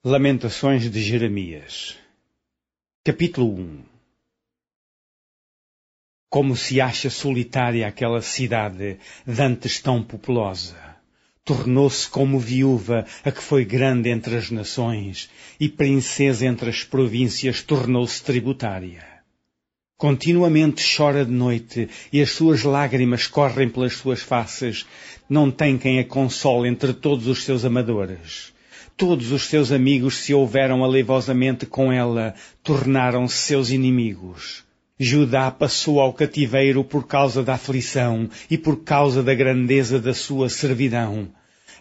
Lamentações de Jeremias. Capítulo 1. Como se acha solitária aquela cidade, dantes tão populosa. Tornou-se como viúva, a que foi grande entre as nações, e princesa entre as províncias tornou-se tributária. Continuamente chora de noite, e as suas lágrimas correm pelas suas faces. Não tem quem a console entre todos os seus amadores. Todos os seus amigos se houveram aleivosamente com ela, tornaram-se seus inimigos. Judá passou ao cativeiro por causa da aflição e por causa da grandeza da sua servidão.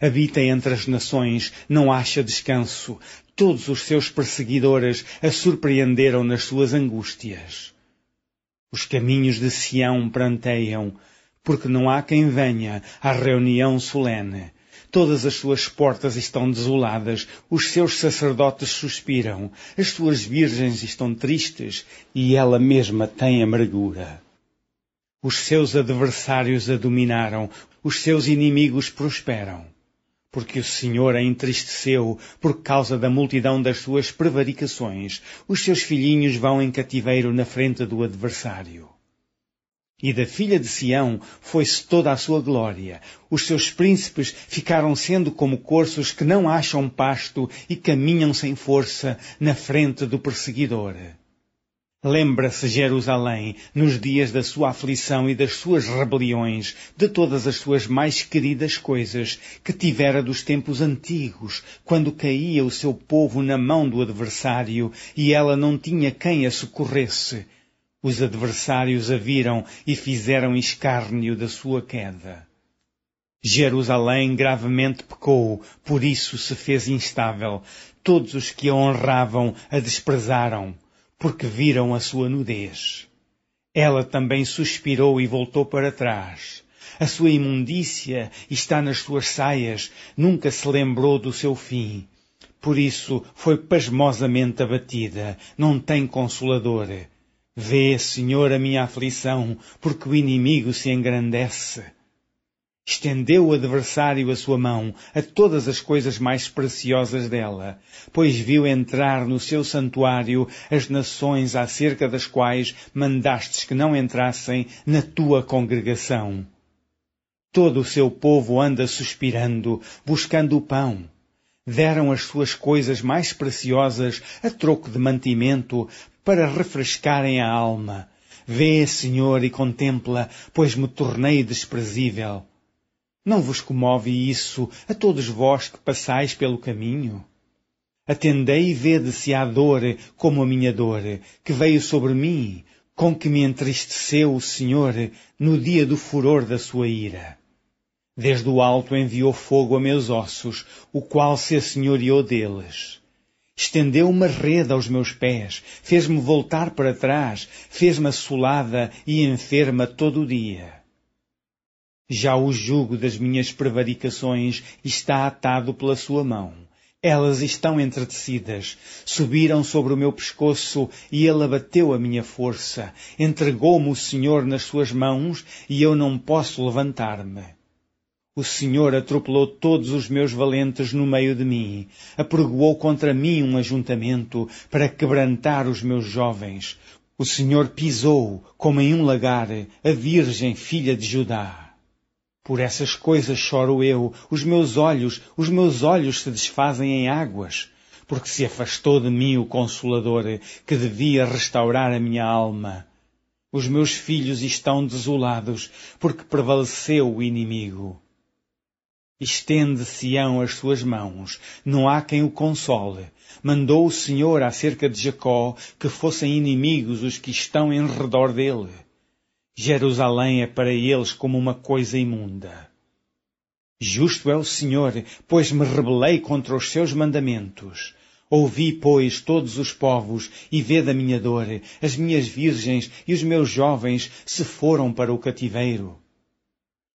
Habita entre as nações, não acha descanso. Todos os seus perseguidores a surpreenderam nas suas angústias. Os caminhos de Sião pranteiam, porque não há quem venha à reunião solene. Todas as suas portas estão desoladas, os seus sacerdotes suspiram, as suas virgens estão tristes e ela mesma tem amargura. Os seus adversários a dominaram, os seus inimigos prosperam. Porque o Senhor a entristeceu por causa da multidão das suas prevaricações, os seus filhinhos vão em cativeiro na frente do adversário. E da filha de Sião foi-se toda a sua glória. Os seus príncipes ficaram sendo como corços que não acham pasto e caminham sem força na frente do perseguidor. Lembra-se Jerusalém, nos dias da sua aflição e das suas rebeliões, de todas as suas mais queridas coisas que tivera dos tempos antigos, quando caía o seu povo na mão do adversário e ela não tinha quem a socorresse. Os adversários a viram e fizeram escárnio da sua queda. Jerusalém gravemente pecou, por isso se fez instável. Todos os que a honravam a desprezaram, porque viram a sua nudez. Ela também suspirou e voltou para trás. A sua imundícia está nas suas saias, nunca se lembrou do seu fim. Por isso foi pasmosamente abatida, não tem consolador. Vê, Senhor, a minha aflição, porque o inimigo se engrandece. Estendeu o adversário a sua mão a todas as coisas mais preciosas dela, pois viu entrar no seu santuário as nações acerca das quais mandastes que não entrassem na tua congregação. Todo o seu povo anda suspirando, buscando o pão. Deram as suas coisas mais preciosas a troco de mantimento, para refrescarem a alma. Vê, Senhor, e contempla, pois me tornei desprezível. Não vos comove isso a todos vós que passais pelo caminho? Atendei e vede se há dor como a minha dor, que veio sobre mim, com que me entristeceu o Senhor no dia do furor da sua ira. Desde o alto enviou fogo a meus ossos, o qual se assenhoreou deles. Estendeu uma rede aos meus pés, fez-me voltar para trás, fez-me assolada e enferma todo o dia. Já o jugo das minhas prevaricações está atado pela sua mão. Elas estão entretecidas, subiram sobre o meu pescoço e ele abateu a minha força. Entregou-me o Senhor nas suas mãos e eu não posso levantar-me. O Senhor atropelou todos os meus valentes no meio de mim, apregoou contra mim um ajuntamento para quebrantar os meus jovens. O Senhor pisou, como em um lagar, a Virgem filha de Judá. Por essas coisas choro eu, os meus olhos se desfazem em águas, porque se afastou de mim o Consolador, que devia restaurar a minha alma. Os meus filhos estão desolados, porque prevaleceu o inimigo. Estende Sião as suas mãos, não há quem o console. Mandou o Senhor acerca de Jacó que fossem inimigos os que estão em redor dele. Jerusalém é para eles como uma coisa imunda. Justo é o Senhor, pois me rebelei contra os seus mandamentos. Ouvi, pois, todos os povos, e vede a minha dor. As minhas virgens e os meus jovens se foram para o cativeiro.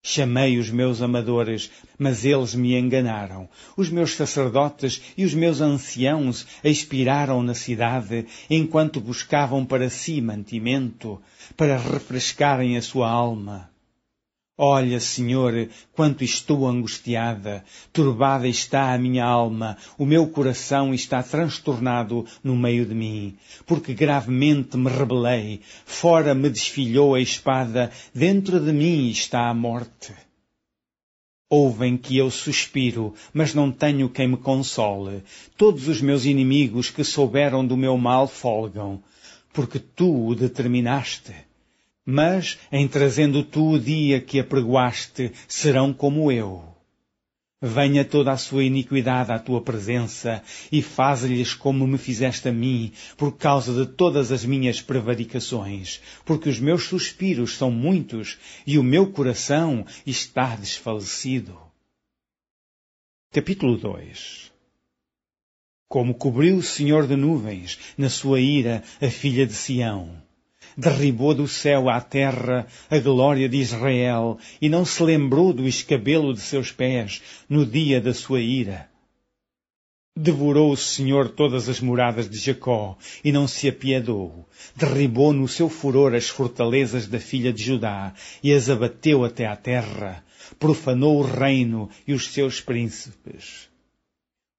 Chamei os meus amadores, mas eles me enganaram. Os meus sacerdotes e os meus anciãos expiraram na cidade, enquanto buscavam para si mantimento, para refrescarem a sua alma. Olha, Senhor, quanto estou angustiada, turbada está a minha alma, o meu coração está transtornado no meio de mim, porque gravemente me rebelei, fora me desfilhou a espada, dentro de mim está a morte. Ouvem que eu suspiro, mas não tenho quem me console. Todos os meus inimigos que souberam do meu mal folgam, porque tu o determinaste. Mas, em trazendo tu o dia que apregoaste, serão como eu. Venha toda a sua iniquidade à tua presença, e faze-lhes como me fizeste a mim, por causa de todas as minhas prevaricações, porque os meus suspiros são muitos, e o meu coração está desfalecido. Capítulo 2. Como cobriu o Senhor de nuvens, na sua ira, a filha de Sião. Derribou do céu à terra a glória de Israel, e não se lembrou do escabelo de seus pés no dia da sua ira. Devorou o Senhor todas as moradas de Jacó, e não se apiedou. Derribou no seu furor as fortalezas da filha de Judá, e as abateu até à terra. Profanou o reino e os seus príncipes.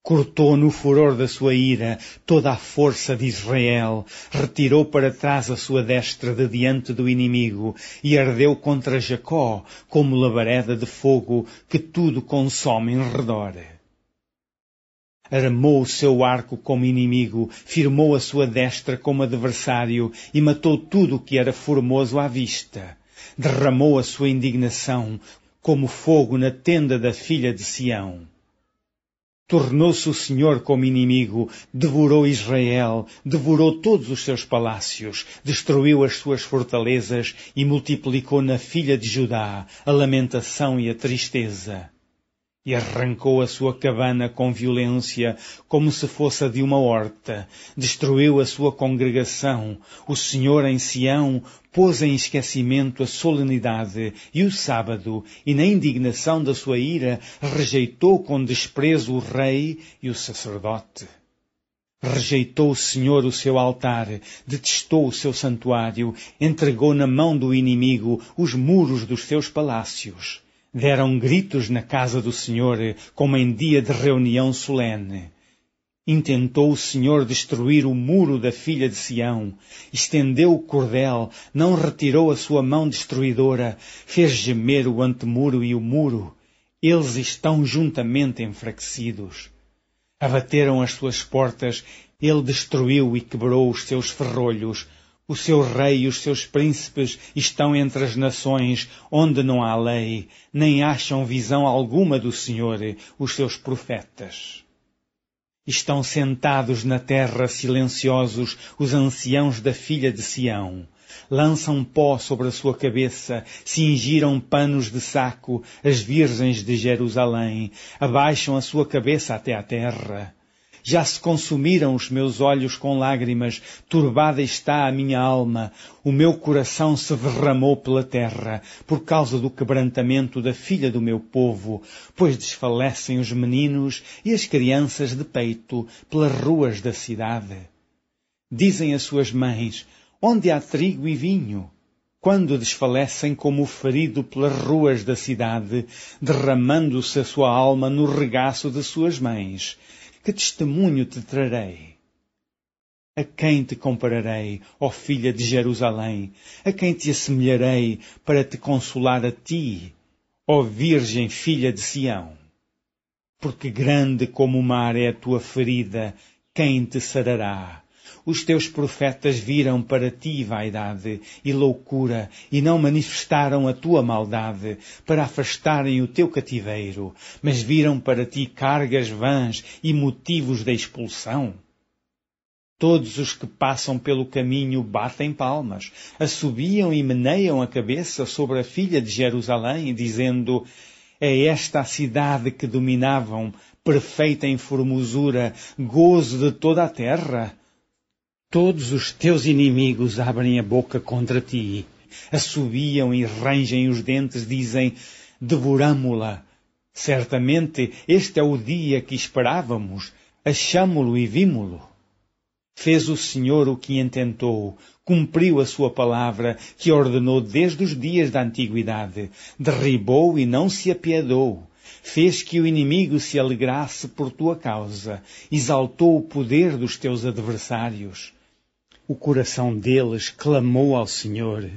Cortou no furor da sua ira toda a força de Israel, retirou para trás a sua destra de diante do inimigo e ardeu contra Jacó como labareda de fogo que tudo consome em redor. Armou o seu arco como inimigo, firmou a sua destra como adversário e matou tudo o que era formoso à vista. Derramou a sua indignação como fogo na tenda da filha de Sião. Tornou-se o Senhor como inimigo, devorou Israel, devorou todos os seus palácios, destruiu as suas fortalezas e multiplicou na filha de Judá a lamentação e a tristeza. E arrancou a sua cabana com violência, como se fosse a de uma horta. Destruiu a sua congregação. O Senhor em Sião pôs em esquecimento a solenidade e o sábado, e na indignação da sua ira rejeitou com desprezo o rei e o sacerdote. Rejeitou o Senhor o seu altar, detestou o seu santuário, entregou na mão do inimigo os muros dos seus palácios. Deram gritos na casa do Senhor, como em dia de reunião solene. Intentou o Senhor destruir o muro da filha de Sião, estendeu o cordel, não retirou a sua mão destruidora, fez gemer o antemuro e o muro. Eles estão juntamente enfraquecidos. Abateram as suas portas, ele destruiu e quebrou os seus ferrolhos. O seu rei e os seus príncipes estão entre as nações, onde não há lei, nem acham visão alguma do Senhor, os seus profetas. Estão sentados na terra silenciosos os anciãos da filha de Sião. Lançam pó sobre a sua cabeça, cingiram panos de saco as virgens de Jerusalém, abaixam a sua cabeça até à terra. Já se consumiram os meus olhos com lágrimas, turbada está a minha alma, o meu coração se derramou pela terra, por causa do quebrantamento da filha do meu povo, pois desfalecem os meninos e as crianças de peito pelas ruas da cidade. Dizem as suas mães, onde há trigo e vinho? Quando desfalecem como o ferido pelas ruas da cidade, derramando-se a sua alma no regaço de suas mães. Que testemunho te trarei? A quem te compararei, ó filha de Jerusalém? A quem te assemelharei para te consolar a ti, ó Virgem filha de Sião? Porque grande como o mar é a tua ferida, quem te sarará? Os teus profetas viram para ti vaidade e loucura e não manifestaram a tua maldade para afastarem o teu cativeiro, mas viram para ti cargas vãs e motivos de expulsão. Todos os que passam pelo caminho batem palmas, assobiam e meneiam a cabeça sobre a filha de Jerusalém, dizendo, é esta a cidade que dominavam, perfeita em formosura, gozo de toda a terra. Todos os teus inimigos abrem a boca contra ti, assobiam e rangem os dentes, dizem, devoramo-la. Certamente este é o dia que esperávamos, achamo-lo e vimo-lo. Fez o Senhor o que intentou, cumpriu a sua palavra, que ordenou desde os dias da antiguidade, derribou e não se apiedou, fez que o inimigo se alegrasse por tua causa, exaltou o poder dos teus adversários. O coração deles clamou ao Senhor.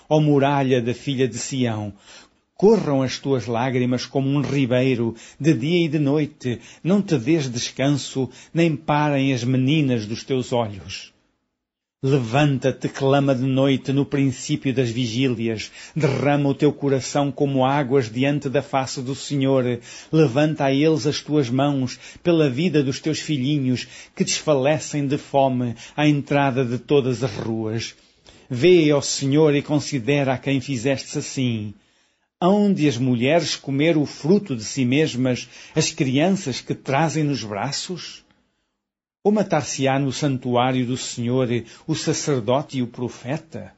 Ó muralha da filha de Sião, corram as tuas lágrimas como um ribeiro, de dia e de noite, não te dês descanso, nem parem as meninas dos teus olhos. Levanta-te, clama de noite no princípio das vigílias, derrama o teu coração como águas diante da face do Senhor, levanta a eles as tuas mãos pela vida dos teus filhinhos, que desfalecem de fome à entrada de todas as ruas. Vê, ó Senhor, e considera a quem fizestes assim. Hão de as mulheres comer o fruto de si mesmas, as crianças que trazem nos braços? Ou matar-se-á no santuário do Senhor o sacerdote e o profeta?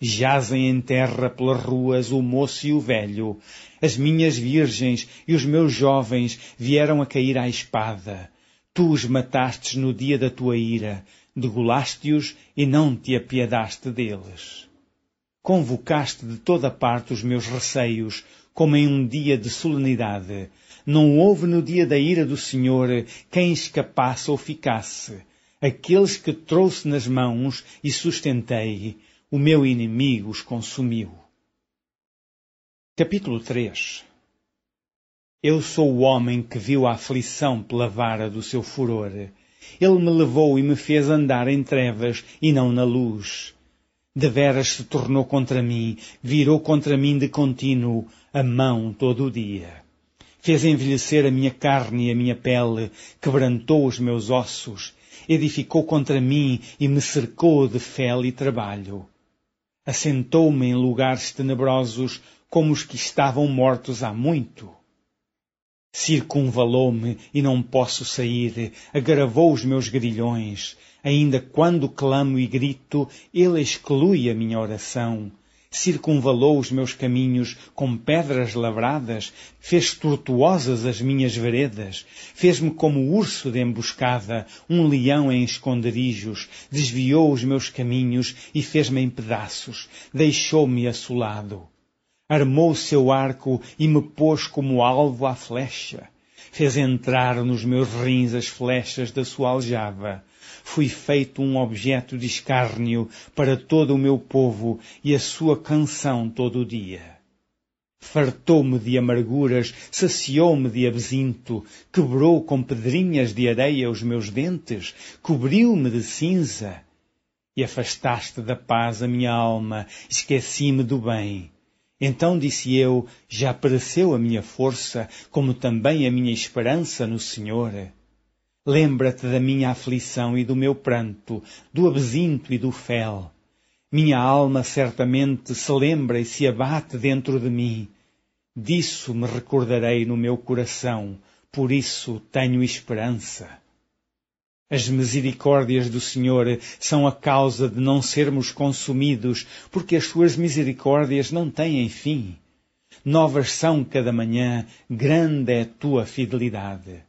Jazem em terra pelas ruas o moço e o velho, as minhas virgens e os meus jovens vieram a cair à espada. Tu os matastes no dia da tua ira, degolaste-os e não te apiedaste deles. Convocaste de toda parte os meus receios, como em um dia de solenidade. Não houve no dia da ira do Senhor quem escapasse ou ficasse. Aqueles que trouxe nas mãos e sustentei, o meu inimigo os consumiu. Capítulo 3. Eu sou o homem que viu a aflição pela vara do seu furor. Ele me levou e me fez andar em trevas e não na luz. Deveras se tornou contra mim, virou contra mim de contínuo a mão todo o dia. Fez envelhecer a minha carne e a minha pele, quebrantou os meus ossos, edificou contra mim e me cercou de fel e trabalho. Assentou-me em lugares tenebrosos como os que estavam mortos há muito. Circunvalou-me e não posso sair, agravou os meus grilhões. Ainda quando clamo e grito, ele exclui a minha oração. Circunvalou os meus caminhos com pedras lavradas, fez tortuosas as minhas veredas, fez-me como urso de emboscada, um leão em esconderijos, desviou os meus caminhos e fez-me em pedaços, deixou-me assolado. Armou o seu arco e me pôs como alvo à flecha. Fez entrar nos meus rins as flechas da sua aljava. Fui feito um objeto de escárnio para todo o meu povo e a sua canção todo o dia. Fartou-me de amarguras, saciou-me de absinto, quebrou com pedrinhas de areia os meus dentes, cobriu-me de cinza. E afastaste da paz a minha alma, esqueci-me do bem. Então disse eu, já pereceu a minha força, como também a minha esperança no Senhor. Lembra-te da minha aflição e do meu pranto, do absinto e do fel. Minha alma certamente se lembra e se abate dentro de mim. Disso me recordarei no meu coração, por isso tenho esperança. As misericórdias do Senhor são a causa de não sermos consumidos, porque as suas misericórdias não têm fim. Novas são cada manhã, grande é a tua fidelidade.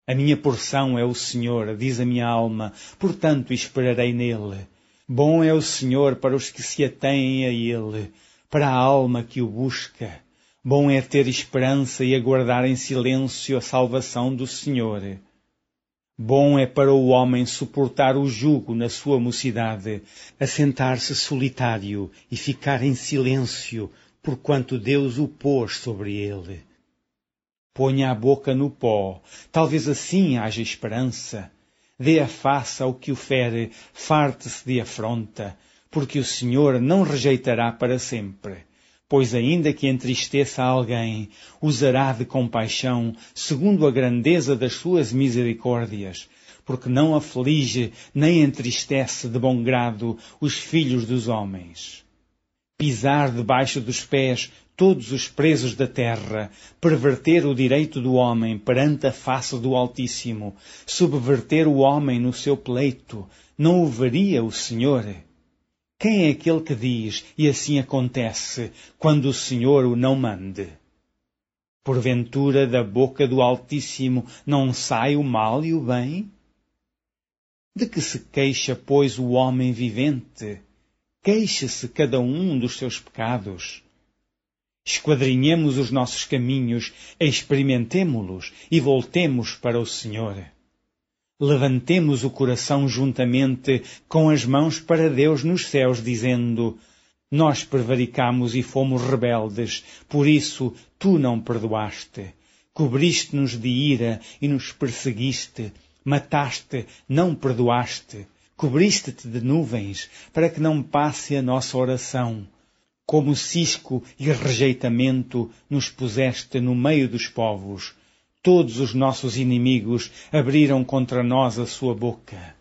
A minha porção é o Senhor, diz a minha alma, portanto esperarei nele. Bom é o Senhor para os que se atêm a ele, para a alma que o busca. Bom é ter esperança e aguardar em silêncio a salvação do Senhor. Bom é para o homem suportar o jugo na sua mocidade, assentar-se solitário e ficar em silêncio, porquanto Deus o pôs sobre ele. Ponha a boca no pó, talvez assim haja esperança. Dê a face ao que o fere, farte-se de afronta, porque o Senhor não rejeitará para sempre. Pois ainda que entristeça alguém, usará de compaixão, segundo a grandeza das suas misericórdias, porque não aflige nem entristece de bom grado os filhos dos homens. Pisar debaixo dos pés todos os presos da terra, perverter o direito do homem perante a face do Altíssimo, subverter o homem no seu pleito, não o veria o Senhor? Quem é aquele que diz, e assim acontece, quando o Senhor o não mande? Porventura da boca do Altíssimo não sai o mal e o bem? De que se queixa, pois, o homem vivente? Queixe-se cada um dos seus pecados. Esquadrinhemos os nossos caminhos, experimentemo-los e voltemos para o Senhor. Levantemos o coração juntamente com as mãos para Deus nos céus, dizendo: nós prevaricamos e fomos rebeldes, por isso tu não perdoaste. Cobriste-nos de ira e nos perseguiste. Mataste, não perdoaste. Cobriste-te de nuvens, para que não passe a nossa oração. Como cisco e rejeitamento nos puseste no meio dos povos. Todos os nossos inimigos abriram contra nós a sua boca.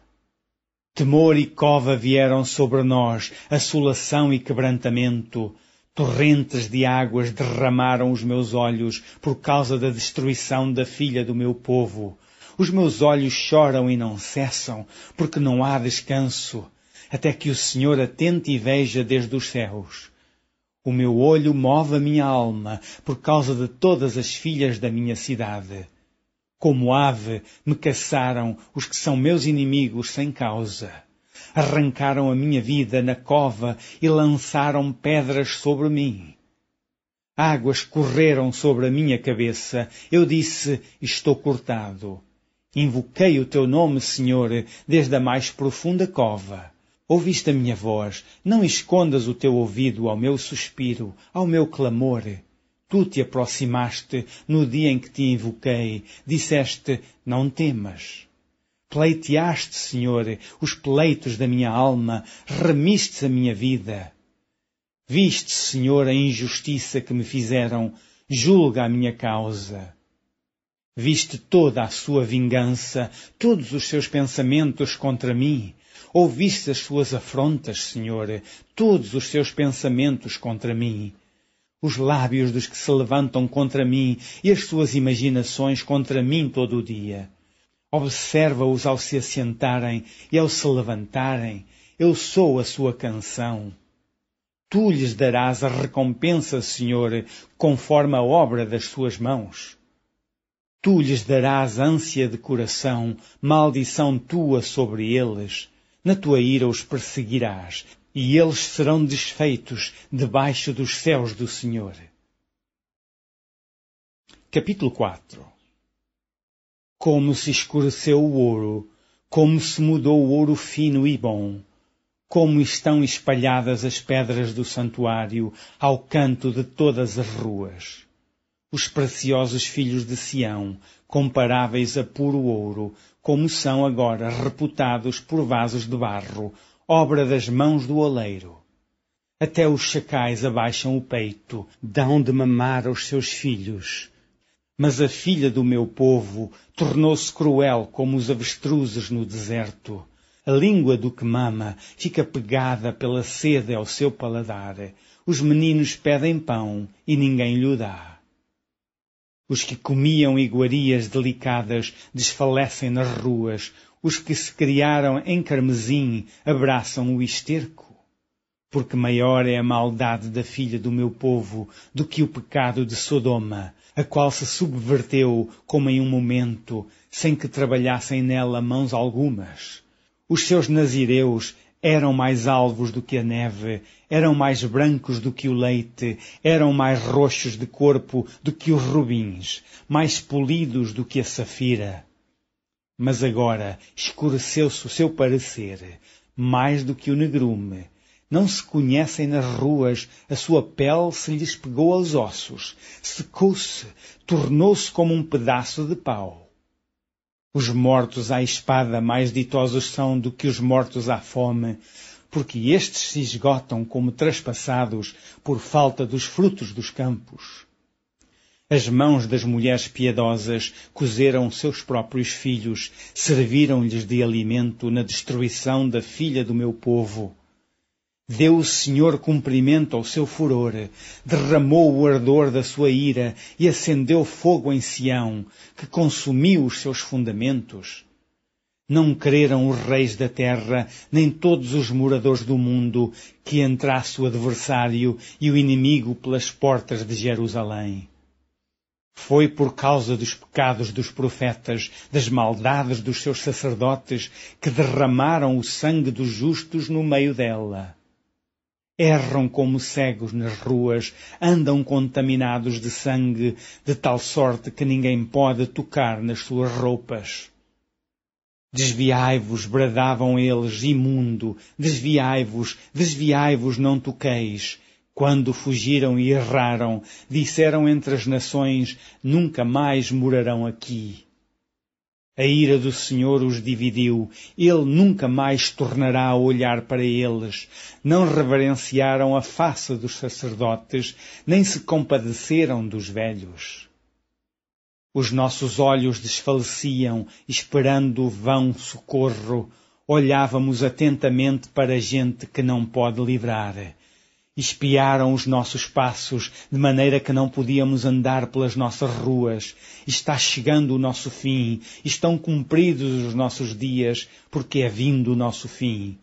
Temor e cova vieram sobre nós, assolação e quebrantamento. Torrentes de águas derramaram os meus olhos por causa da destruição da filha do meu povo. Os meus olhos choram e não cessam, porque não há descanso, até que o Senhor atente e veja desde os céus. O meu olho move a minha alma por causa de todas as filhas da minha cidade. Como ave me caçaram os que são meus inimigos sem causa. Arrancaram a minha vida na cova e lançaram pedras sobre mim. Águas correram sobre a minha cabeça. Eu disse: estou cortado. Invoquei o teu nome, Senhor, desde a mais profunda cova. Ouviste a minha voz, não escondas o teu ouvido ao meu suspiro, ao meu clamor. Tu te aproximaste no dia em que te invoquei, disseste: não temas. Pleiteaste, Senhor, os pleitos da minha alma, remiste a minha vida. Viste, Senhor, a injustiça que me fizeram, julga a minha causa. Viste toda a sua vingança, todos os seus pensamentos contra mim. Ouviste as suas afrontas, Senhor, todos os seus pensamentos contra mim. Os lábios dos que se levantam contra mim e as suas imaginações contra mim todo o dia. Observa-os ao se assentarem e ao se levantarem. Eu sou a sua canção. Tu lhes darás a recompensa, Senhor, conforme a obra das suas mãos. Tu lhes darás ânsia de coração, maldição tua sobre eles. Na tua ira os perseguirás, e eles serão desfeitos debaixo dos céus do Senhor. Capítulo 4. Como se escureceu o ouro, como se mudou o ouro fino e bom, como estão espalhadas as pedras do santuário ao canto de todas as ruas. Os preciosos filhos de Sião, comparáveis a puro ouro, como são agora reputados por vasos de barro, obra das mãos do oleiro. Até os chacais abaixam o peito, dão de mamar aos seus filhos. Mas a filha do meu povo tornou-se cruel como os avestruzes no deserto. A língua do que mama fica pegada pela sede ao seu paladar. Os meninos pedem pão e ninguém lhe dá. Os que comiam iguarias delicadas desfalecem nas ruas. Os que se criaram em carmesim abraçam o esterco. Porque maior é a maldade da filha do meu povo do que o pecado de Sodoma, a qual se subverteu como em um momento, sem que trabalhassem nela mãos algumas. Os seus nazireus eram mais alvos do que a neve, eram mais brancos do que o leite, eram mais roxos de corpo do que os rubins, mais polidos do que a safira. Mas agora escureceu-se o seu parecer, mais do que o negrume. Não se conhecem nas ruas, a sua pele se lhes pegou aos ossos, secou-se, tornou-se como um pedaço de pau. Os mortos à espada mais ditosos são do que os mortos à fome, porque estes se esgotam como traspassados por falta dos frutos dos campos. As mãos das mulheres piedosas cozeram seus próprios filhos, serviram-lhes de alimento na destruição da filha do meu povo. Deu o Senhor cumprimento ao seu furor, derramou o ardor da sua ira e acendeu fogo em Sião, que consumiu os seus fundamentos. Não creram os reis da terra, nem todos os moradores do mundo, que entrasse o adversário e o inimigo pelas portas de Jerusalém. Foi por causa dos pecados dos profetas, das maldades dos seus sacerdotes, que derramaram o sangue dos justos no meio dela. Erram como cegos nas ruas, andam contaminados de sangue, de tal sorte que ninguém pode tocar nas suas roupas. Desviai-vos, bradavam eles, imundo, desviai-vos, desviai-vos, não toqueis. Quando fugiram e erraram, disseram entre as nações, nunca mais morarão aqui. A ira do Senhor os dividiu, Ele nunca mais tornará a olhar para eles. Não reverenciaram a face dos sacerdotes, nem se compadeceram dos velhos. Os nossos olhos desfaleciam, esperando vão socorro. Olhávamos atentamente para a gente que não pode livrar. Espiaram os nossos passos, de maneira que não podíamos andar pelas nossas ruas. Está chegando o nosso fim, estão cumpridos os nossos dias, porque é vindo o nosso fim.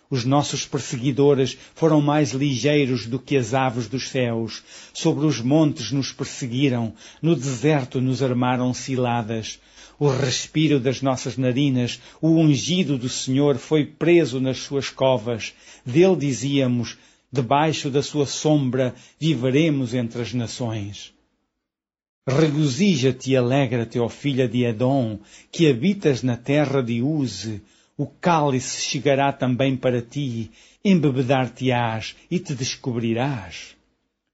Os nossos perseguidores foram mais ligeiros do que as aves dos céus. Sobre os montes nos perseguiram, no deserto nos armaram ciladas. O respiro das nossas narinas, o ungido do Senhor foi preso nas suas covas. Dele dizíamos, debaixo da sua sombra viveremos entre as nações. Regozija-te e alegra-te, ó filha de Edom, que habitas na terra de Uze. O cálice chegará também para ti, embebedar-te-ás e te descobrirás.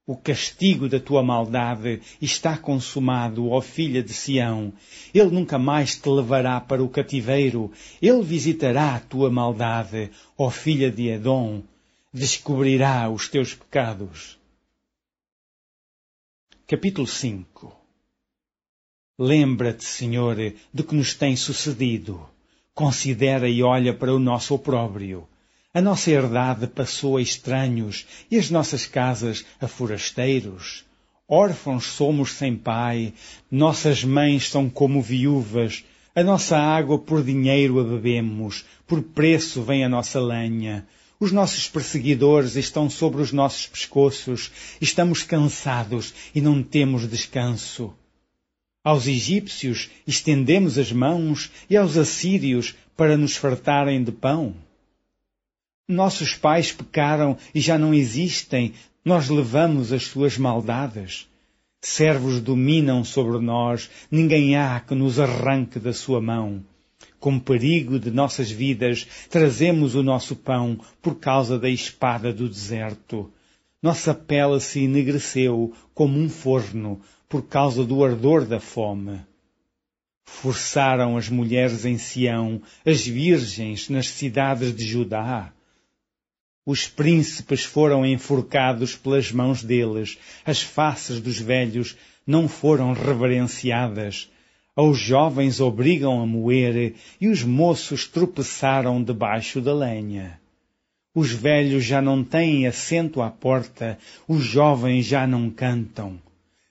O castigo da tua maldade está consumado, ó filha de Sião. Ele nunca mais te levará para o cativeiro. Ele visitará a tua maldade, ó filha de Edom. Descobrirá os teus pecados. Capítulo 5. Lembra-te, Senhor, do que nos tem sucedido. Considera e olha para o nosso opróbrio. A nossa herdade passou a estranhos e as nossas casas a forasteiros. Órfãos somos sem pai, nossas mães são como viúvas. A nossa água por dinheiro a bebemos, por preço vem a nossa lenha. Os nossos perseguidores estão sobre os nossos pescoços. Estamos cansados e não temos descanso. Aos egípcios estendemos as mãos e aos assírios para nos fartarem de pão. Nossos pais pecaram e já não existem. Nós levamos as suas maldades. Servos dominam sobre nós. Ninguém há que nos arranque da sua mão. Com perigo de nossas vidas, trazemos o nosso pão por causa da espada do deserto. Nossa pele se enegreceu como um forno por causa do ardor da fome. Forçaram as mulheres em Sião, as virgens nas cidades de Judá. Os príncipes foram enforcados pelas mãos deles, as faces dos velhos não foram reverenciadas. Aos jovens obrigam a moer e os moços tropeçaram debaixo da lenha. Os velhos já não têm assento à porta, os jovens já não cantam.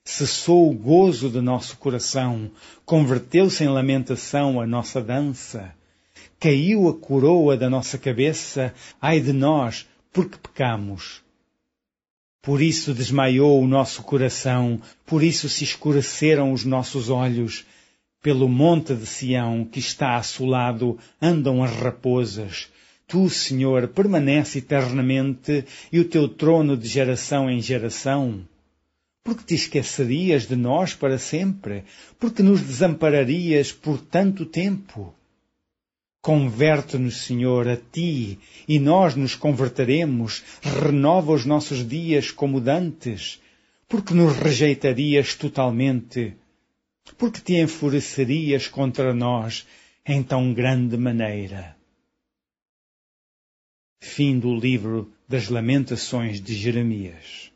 Cessou o gozo de nosso coração, converteu-se em lamentação a nossa dança. Caiu a coroa da nossa cabeça, ai de nós, porque pecamos. Por isso desmaiou o nosso coração, por isso se escureceram os nossos olhos. Pelo monte de Sião, que está assolado, andam as raposas. Tu, Senhor, permanece eternamente, e o teu trono de geração em geração. Porque te esquecerias de nós para sempre? Porque nos desampararias por tanto tempo? Converte-nos, Senhor, a ti, e nós nos converteremos. Renova os nossos dias como dantes. Porque nos rejeitarias totalmente? Porque te enfurecerias contra nós em tão grande maneira? Fim do livro das Lamentações de Jeremias.